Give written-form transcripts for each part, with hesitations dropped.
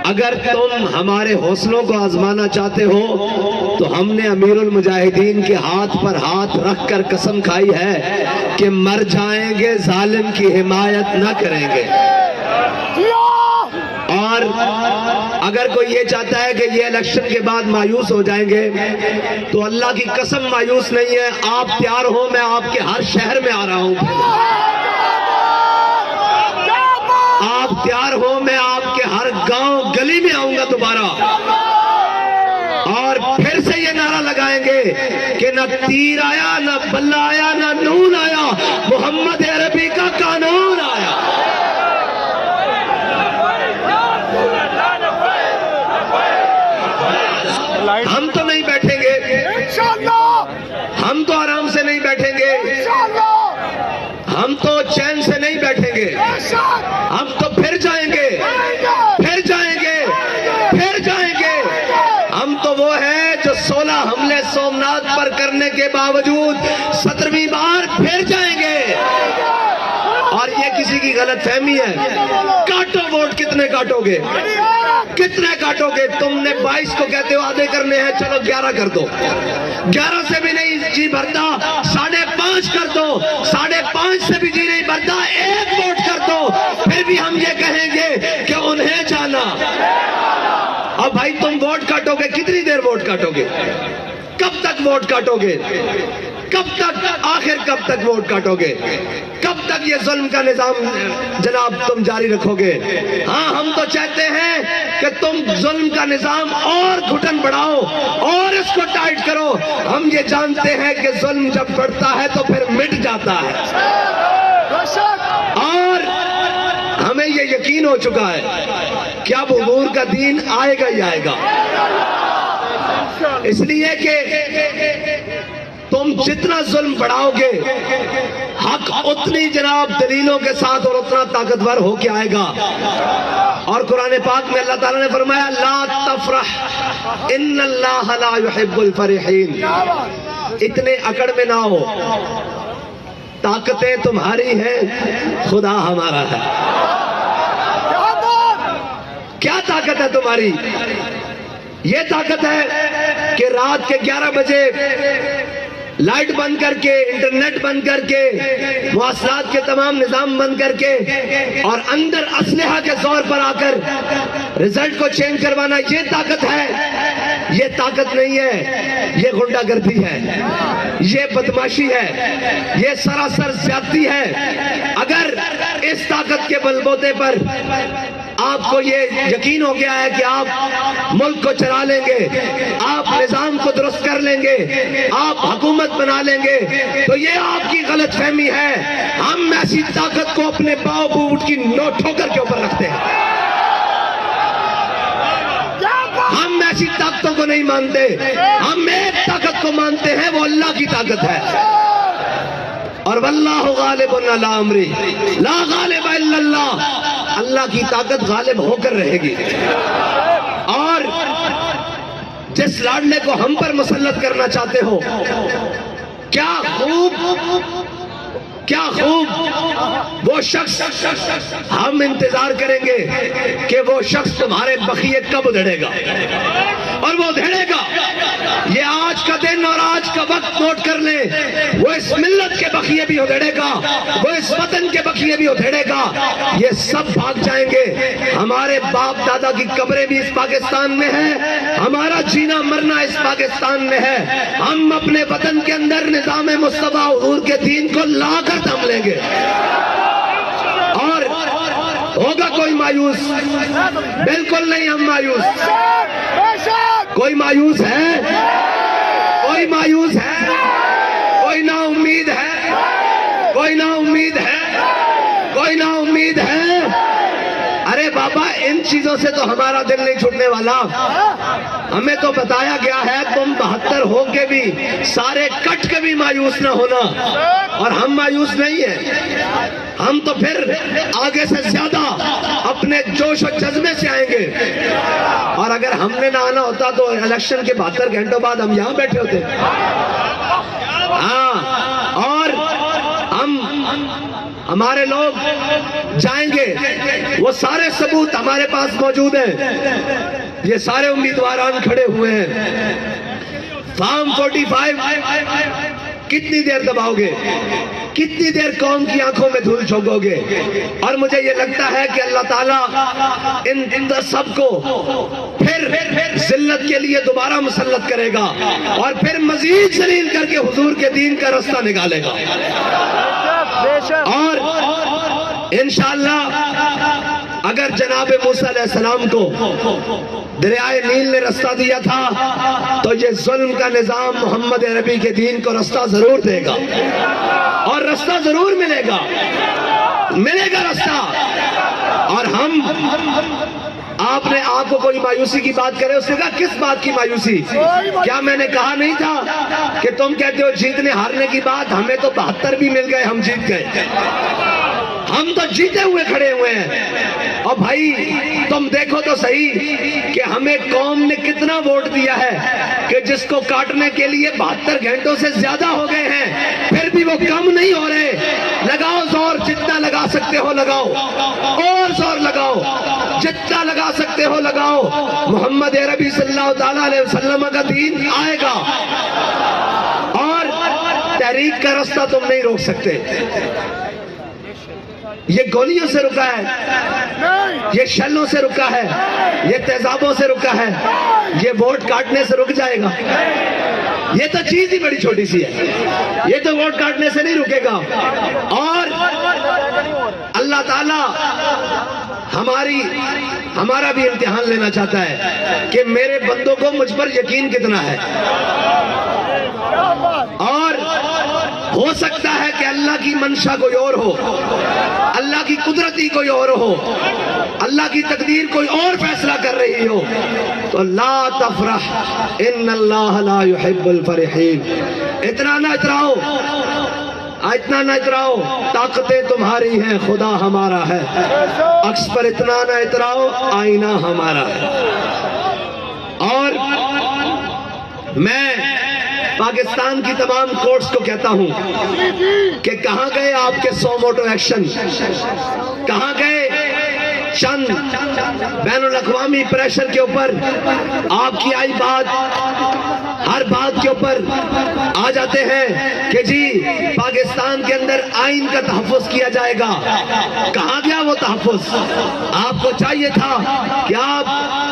اگر تم ہمارے حوصلوں کو آزمانا چاہتے ہو تو ہم نے امیر المجاہدین کے ہاتھ پر ہاتھ رکھ کر قسم کھائی ہے کہ مر جائیں گے ظالم کی حمایت نہ کریں گے. اور اگر کوئی یہ چاہتا ہے کہ یہ الیکشن کے بعد مایوس ہو جائیں گے تو اللہ کی قسم مایوس نہیں ہے. آپ تیار ہو، میں آپ کے ہر شہر میں آ رہا ہوں. آپ تیار ہو، میں آپ کے ہر گاؤں گلی میں آؤں گا دوبارہ، اور پھر سے یہ نعرہ لگائیں گے کہ نہ تیر آیا، نہ بلہ آیا، نہ نون آیا، محمد عربی کا قانون آیا. ہم تو نہیں بیٹھیں گے، ہم تو آرام سے نہیں بیٹھیں گے، ہم تو چین سے نہیں بیٹھیں گے، ہم تو پھر جائیں گے، پھر جائیں گے، پھر جائیں گے. ہم تو وہ ہیں جو 16 حملے سومناتھ پر کرنے کے باوجود 17ویں بار پھر جائیں گے. اور یہ کسی کی غلط فہمی ہے. کاٹو ووٹ، کتنے کاٹو گے؟ کتنے کاٹو گے؟ تم نے 22 کو کہتے ہو آدھے کرنے ہیں، چلو 11 کر دو. 11 سے بھی نہیں جی بھرتا، 5.5 کر دو. 5.5 سے بھی جی نہیں بھرتا، 1 ووٹ کر دو. پھر بھی ہم یہ کہیں گے کہ انہیں جانا. اب بھائی تم ووٹ کاٹو گے، کتنی دیر ووٹ کاٹو گے؟ کب تک ووٹ کاٹو گے؟ کب تک؟ آخر کب تک ووٹ کاٹو گے؟ کب تک یہ ظلم کا نظام جناب تم جاری رکھو گے؟ ہاں، ہم تو چاہتے ہیں کہ تم ظلم کا نظام اور گھٹن بڑھاؤ اور اس کو ٹائٹ کرو. ہم یہ جانتے ہیں کہ ظلم جب بڑھتا ہے تو پھر مٹ جاتا ہے، اور ہمیں یہ یقین ہو چکا ہے کہ اب حضور کا دین آئے گا ہی آئے گا. اس لیے کہ تم جتنا ظلم بڑھاؤ گے، حق اتنی جناب دلیلوں کے ساتھ اور اتنا طاقتور ہو کے آئے گا. اور قرآن پاک میں اللہ تعالیٰ نے فرمایا لا تفرح ان اللہ لا يحب الفرحین. اتنے اکڑ میں نہ ہو، طاقتیں تمہاری ہیں، خدا ہمارا ہے. کیا طاقت ہے تمہاری؟ یہ طاقت ہے کہ رات کے 11 بجے لائٹ بند کر کے، انٹرنیٹ بند کر کے، مواصلات کے تمام نظام بند کر کے، اور اندر اسلحہ کے زور پر آ کر رزلٹ کو چینج کروانا، یہ طاقت ہے. یہ طاقت نہیں ہے، یہ غنڈہ گردی ہے، یہ بدماشی ہے، یہ سراسر زیادتی ہے. اگر اس طاقت کے بل بوتے پر آپ کو یہ یقین ہو گیا ہے کہ آپ ملک کو چلا لیں گے، آپ نظام کو درست کر لیں گے، آپ حکومت بنا لیں گے، تو یہ آپ کی غلط فہمی ہے. ہم ایسی طاقت کو اپنے پاؤں بوٹ کی نوک ٹھوکر کے اوپر رکھتے ہیں. ہم ایسی طاقتوں کو نہیں مانتے. ہم ایک طاقت کو مانتے ہیں، وہ اللہ کی طاقت ہے. اور واللہ غالب علی امرہ لا غالب الا اللہ. اللہ کی طاقت غالب ہو کر رہے گی. اور جس لاڈلے کو ہم پر مسلط کرنا چاہتے ہو، کیا خوب وہ شخص، ہم انتظار کریں گے کہ وہ شخص تمہارے بخیے کب ادھڑے گا، اور وہ ادھڑے گا. یہ آج کا دن اور آج کا وقت نوٹ کر لیں. وہ اس ملت کے بخیے بھی ادھڑے گا، وہ اس وطن کے بخیے بھی ادھڑے گا. یہ سب بھاگ جائیں گے. ہمارے باپ دادا کی قبریں بھی اس پاکستان میں ہیں، ہمارا جینا مرنا اس پاکستان میں ہے. ہم اپنے وطن کے اندر نظام مصطفیٰ حضور کے دین کو لا کر دم لیں گے. اور ہوگا کوئی مایوس؟ بالکل نہیں ہم مایوس. کوئی مایوس ہے؟ کوئی مایوس ہے؟ کوئی نا امید ہے؟ کوئی نا امید ہے؟ کوئی نا امید ہے؟ ارے بابا، ان چیزوں سے تو ہمارا دل نہیں چھوٹنے والا. ہمیں تو بتایا گیا ہے تم 72 ہو کے بھی، سارے کٹ کے بھی مایوس نہ ہونا. اور ہم مایوس نہیں ہیں. ہم تو پھر آگے سے زیادہ اپنے جوش و جذبے سے آئیں گے. اور اگر ہم نے نہ آنا ہوتا تو الیکشن کے 72 گھنٹوں بعد ہم یہاں بیٹھے ہوتے. ہاں، اور ہم ہمارے لوگ جائیں گے، وہ سارے ثبوت ہمارے پاس موجود ہیں، یہ سارے امیدواران کھڑے ہوئے ہیں۔ فارم 45 کتنی دیر دباؤ گے؟ کتنی دیر قوم کی آنکھوں میں دھول جھونکو گے؟ اور مجھے یہ لگتا ہے کہ اللہ تعالیٰ ان سب کو پھر ذلت کے لیے دوبارہ مسلط کرے گا اور پھر مزید ذلیل کر کے حضور کے دین کا رستہ نکالے گا۔ اور انشاءاللہ اگر جناب موسیٰ علیہ السلام کو دریائے نیل نے رستہ دیا تھا تو یہ ظلم کا نظام محمد عربی کے دین کو رستہ ضرور دے گا، اور رستہ ضرور ملے گا رستہ۔ اور ہم آپ نے آپ کو کوئی مایوسی کی بات کرے، اس نے کہا کس بات کی مایوسی؟ کیا میں نے کہا نہیں تھا کہ تم کہتے ہو جیتنے ہارنے کی بات؟ ہمیں تو 72 بھی مل گئے، ہم جیت گئے، ہم تو جیتے ہوئے کھڑے ہوئے ہیں۔ اور بھائی تم دیکھو تو صحیح کہ ہمیں قوم نے کتنا ووٹ دیا ہے کہ جس کو کاٹنے کے لیے 72 گھنٹوں سے زیادہ ہو گئے ہیں، پھر بھی وہ کم نہیں ہو رہے۔ لگاؤ زور، جتنا لگا سکتے ہو لگاؤ، اور زور لگاؤ، جتنا لگا سکتے ہو لگاؤ۔ محمد عربی صلی اللہ تعالیٰ علیہ وسلم کا دین آئے گا، اور تحریک کا رستہ تم نہیں روک سکتے۔ یہ گولیوں سے رکا ہے، یہ شلوں سے رکا ہے، یہ تیزابوں سے رکا ہے، یہ ووٹ کاٹنے سے رک جائے گا؟ یہ تو چیز ہی بڑی چھوٹی سی ہے، یہ تو ووٹ کاٹنے سے نہیں رکے گا۔ اور اللہ تعالیٰ ہمارا بھی امتحان لینا چاہتا ہے کہ میرے بندوں کو مجھ پر یقین کتنا ہے۔ اور ہو سکتا ہے کہ اللہ کی منشا کوئی اور ہو، اللہ کی قدرتی کوئی اور ہو، اللہ کی تقدیر کوئی اور فیصلہ کر رہی ہو، تو لا تفرح ان اللہ لا يحب الفرحین۔ اتنا نہ اتراؤ، طاقتیں تمہاری ہیں، خدا ہمارا ہے۔ عکس پر اتنا نہ اتراؤ، آئینہ ہمارا ہے۔ اور میں پاکستان کی تمام کورٹس کو کہتا ہوں کہ کہاں گئے آپ کے 100 موٹو ایکشن؟ کہاں گئے چند بین الاقوامی پریشر کے اوپر آپ کی آئی بات؟ ہر بات کے اوپر آ جاتے ہیں کہ جی پاکستان کے اندر آئین کا تحفظ کیا جائے گا۔ کہاں گیا وہ تحفظ؟ آپ کو چاہیے تھا کہ آپ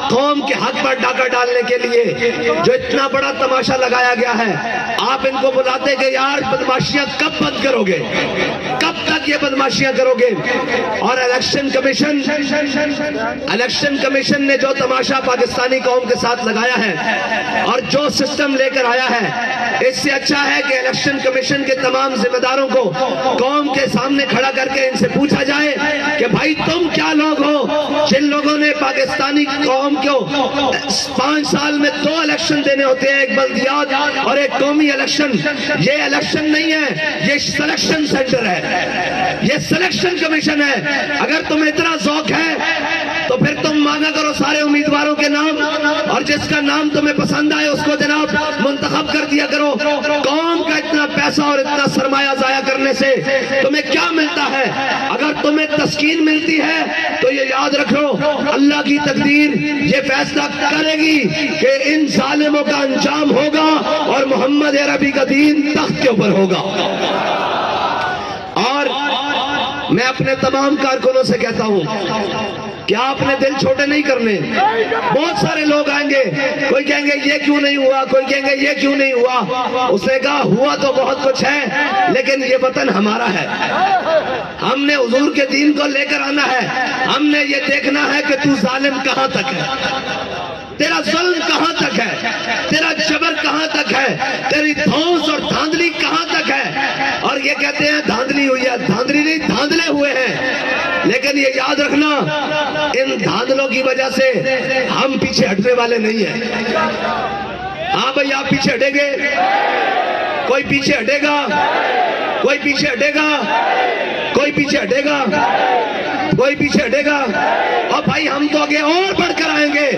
قوم کے حق پر ڈاکہ ڈالنے کے لیے جو اتنا بڑا تماشا لگایا گیا ہے، آپ ان کو بلاتے کہ یار بدماشیاں کب بند کرو گے، کب تک یہ بدماشیاں کرو گے؟ اور الیکشن کمیشن نے جو تماشا پاکستانی قوم کے ساتھ لگایا ہے اور جو سسٹم لے کر آیا ہے، اس سے اچھا ہے کہ الیکشن کمیشن کے تمام ذمہ داروں کو قوم کے سامنے کھڑا کر کے ان سے پوچھا جائے کہ بھائی تم کیا لوگ ہو جن لوگوں نے پاکستانی قوم کو 5 سال میں 2 الیکشن دینے ہوتے ہیں، ایک بلدیات اور ایک قومی الیکشن۔ یہ الیکشن نہیں ہے، یہ سلیکشن سینٹر ہے، یہ سلیکشن کمیشن ہے۔ اگر تمہیں اتنا ذوق ہے تو پھر تم مانگا کرو سارے امیدواروں کے نام، اور جس کا نام تمہیں پسند آئے اس کو جناب منتخب کر دیا کرو۔ قوم کا اتنا پیسہ اور اتنا سرمایہ ضائع کرنے سے تمہیں کیا ملتا ہے؟ اگر تمہیں تسکین ملتی ہے تو یہ یاد رکھو، اللہ کی تقدیر یہ فیصلہ کرے گی کہ ان ظالموں کا انجام ہوگا اور محمد عربی کا دین تخت کے اوپر ہوگا۔ اور میں اپنے تمام کارکنوں سے کہتا ہوں کہ آپ نے دل چھوٹے نہیں کرنے۔ بہت سارے لوگ آئیں گے، کوئی کہیں گے یہ کیوں نہیں ہوا، کوئی کہیں گے یہ کیوں نہیں ہوا۔ اس نے کہا ہوا تو بہت کچھ ہے، لیکن یہ وطن ہمارا ہے، ہم نے حضور کے دین کو لے کر آنا ہے۔ ہم نے یہ دیکھنا ہے کہ تو ظالم کہاں تک ہے، تیرا ظلم کہاں تک ہے، تیرا جبر کہاں تک ہے، تیری دھونس اور دھاندلی کہاں تک ہے۔ اور یہ کہتے ہیں دھاندلی ہوئی ہے، دھاندلی نہیں، دھاندلے ہوئے ہیں۔ لیکن یہ یاد رکھنا، ان دھاندلوں کی وجہ سے ہم پیچھے ہٹنے والے نہیں ہیں۔ ہاں بھئی آپ پیچھے ہٹیں گے؟ کوئی پیچھے ہٹے گا؟ کوئی پیچھے ہٹے گا؟ کوئی پیچھے ہٹے گا؟ کوئی پیچھے ہٹے گا؟ اور بھائی ہم تو آگے اور بڑھ کر آئیں گے،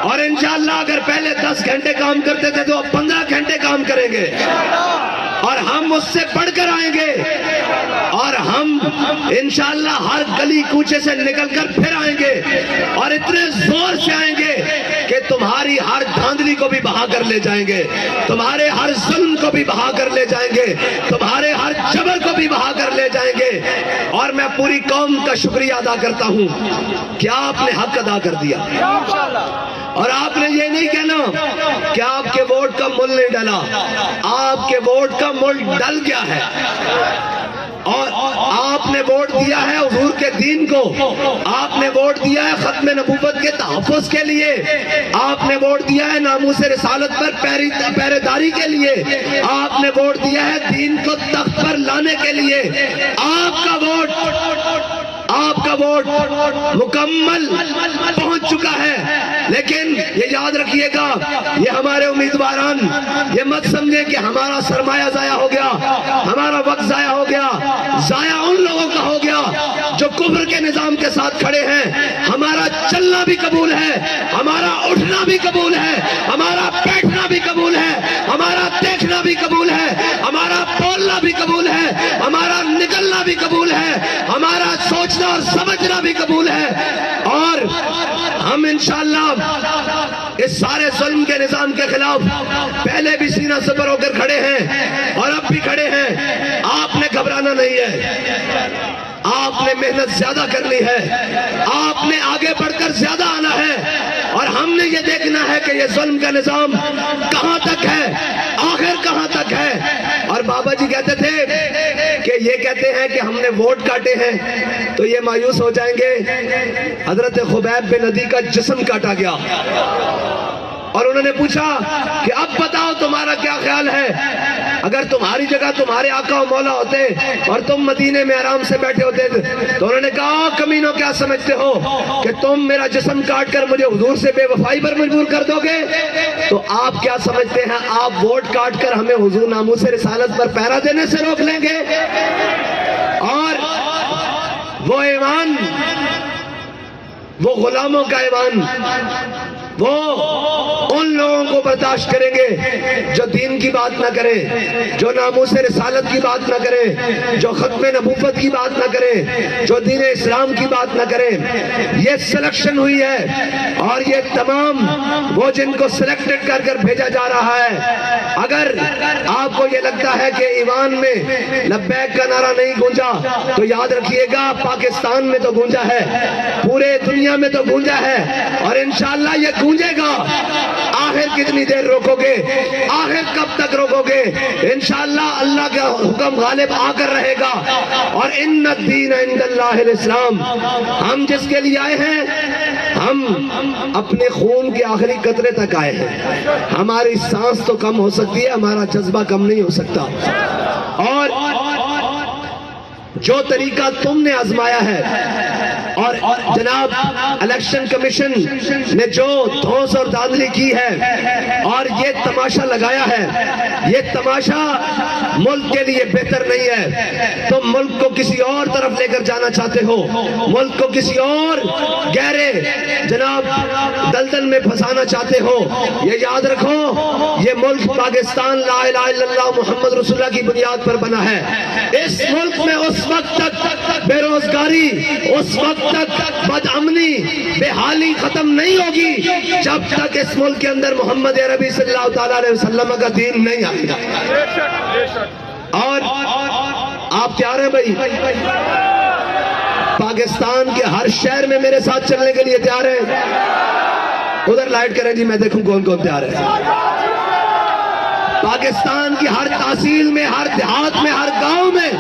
اور انشاءاللہ اگر پہلے 10 گھنٹے کام کرتے تھے تو اب 15 گھنٹے کام کریں گے۔ اور ہم اس سے بڑھ کر آئیں گے، اور ہم انشاءاللہ ہر گلی کوچے سے نکل کر پھر آئیں گے، اور اتنے زور سے آئیں گے کہ تمہاری ہر دھاندلی کو بھی بہا کر لے جائیں گے، تمہارے ہر ظلم کو بھی بہا کر لے جائیں گے، تمہارے ہر جبر کو بھی بہا کر لے جائیں گے۔ اور میں پوری قوم کا شکریہ ادا کرتا ہوں کہ آپ نے حق ادا کر دیا، اور آپ نے یہ نہیں کہنا کہ آپ کے ووٹ کا مول نہیں ڈلا، آپ کے ووٹ کا مول ڈل گیا ہے، اور آپ نے ووٹ دیا ہے حضور کے دین کو، آپ نے ووٹ دیا ہے ختم نبوت کے تحفظ کے لیے، آپ نے ووٹ دیا ہے ناموس رسالت پر پہرے داری کے لیے، آپ نے ووٹ دیا ہے دین کو تخت پر لانے کے لیے۔ آپ کا ووٹ مکمل پہنچ چکا ہے، لیکن یہ یاد رکھیے گا، یہ ہمارے امیدواران یہ مت سمجھیں کہ ہمارا سرمایہ ضائع ہو گیا، ہمارا وقت ضائع ہو گیا، ضائع ان لوگوں کا ہو گیا جو کفر کے نظام کے ساتھ کھڑے ہیں۔ ہمارا چلنا بھی قبول ہے، ہمارا اٹھنا بھی قبول ہے، ہمارا بیٹھنا بھی قبول ہے، ہمارا دیکھنا بھی قبول ہے، ہمارا بولنا بھی قبول ہے، ہمارا نکلنا بھی قبول ہے، ہمارا سوچنا اور سمجھنا بھی قبول ہے، اور ہم انشاءاللہ اس سارے ظلم کے نظام کے خلاف پہلے بھی سینہ سپر ہو کر کھڑے ہیں اور اب بھی کھڑے ہیں۔ آپ نے گھبرانا نہیں ہے، آپ نے محنت زیادہ کرنی ہے، آپ نے آگے بڑھ کر زیادہ آنا ہے، اور ہم نے یہ دیکھنا ہے کہ یہ ظلم کا نظام کہاں تک ہے، آخر کہاں تک ہے۔ اور بابا جی کہتے تھے کہ یہ کہتے ہیں کہ ہم نے ووٹ کاٹے ہیں تو یہ مایوس ہو جائیں گے۔ حضرت خبیب بن عدی کا جسم کاٹا گیا، اور انہوں نے پوچھا کہ اب بتاؤ تمہارا کیا خیال ہے، اگر تمہاری جگہ تمہارے آقا و مولا ہوتے اور تم مدینے میں آرام سے بیٹھے ہوتے، تو انہوں نے کہا کمینوں کیا سمجھتے ہو کہ تم میرا جسم کاٹ کر مجھے حضور سے بے وفائی پر مجبور کر دو گے؟ تو آپ کیا سمجھتے ہیں، آپ ووٹ کاٹ کر ہمیں حضور ناموس رسالت پر پہرا دینے سے روک لیں گے؟ اور وہ ایمان، وہ غلاموں کا ایمان، وہ ان لوگوں کو برداشت کریں گے جو دین کی بات نہ کریں، جو ناموس رسالت کی بات نہ کریں، جو ختم نبوت کی بات نہ کریں، جو دین اسلام کی بات نہ کریں۔ یہ سلیکشن ہوئی ہے، اور یہ تمام وہ جن کو سلیکٹڈ کر کر بھیجا جا رہا ہے۔ اگر آپ کو یہ لگتا ہے کہ ایوان میں لبیک کا نعرہ نہیں گونجا، تو یاد رکھیے گا پاکستان میں تو گونجا ہے، پورے دنیا میں تو گونجا ہے، اور انشاءاللہ یہ گونجے گا۔ آخر کتنی دیر روکو گے، آخر کب تک روکو گے؟ انشاءاللہ اللہ کا حکم غالب آ کر رہے گا، اور ان الدین عند اللہ الاسلام۔ ہم جس کے لیے آئے ہیں، ہم اپنے خون کے آخری قطرے تک آئے ہیں۔ ہماری سانس تو کم ہو سکتی ہے، ہمارا جذبہ کم نہیں ہو سکتا۔ اور جو طریقہ تم نے آزمایا ہے، اور جناب الیکشن کمیشن نے جو دھوس اور دھاندلی کی ہے اور یہ تماشا لگایا ہے، یہ تماشا ملک کے لیے بہتر نہیں ہے۔ تم ملک کو کسی اور طرف لے کر جانا چاہتے ہو، ملک کو کسی اور گہرے جناب دلدل میں پھنسانا چاہتے ہو۔ یہ یاد رکھو، یہ ملک پاکستان لا الہ الا اللہ محمد رسول اللہ کی بنیاد پر بنا ہے۔ اس ملک میں اس وقت تک بے روزگاری، اس وقت تک بد امنی، بے حالی ختم نہیں ہوگی جب تک اس ملک کے اندر محمد عربی صلی اللہ تعالیٰ علیہ وسلم کا دین نہیں آئے گا۔ اور آپ تیار ہیں بھائی؟ پاکستان کے ہر شہر میں میرے ساتھ چلنے کے لیے تیار ہیں؟ ادھر لائٹ کریں جی، میں دیکھوں کون کون تیار ہے۔ پاکستان کی ہر تحصیل میں، ہر دیہات میں، ہر گاؤں میں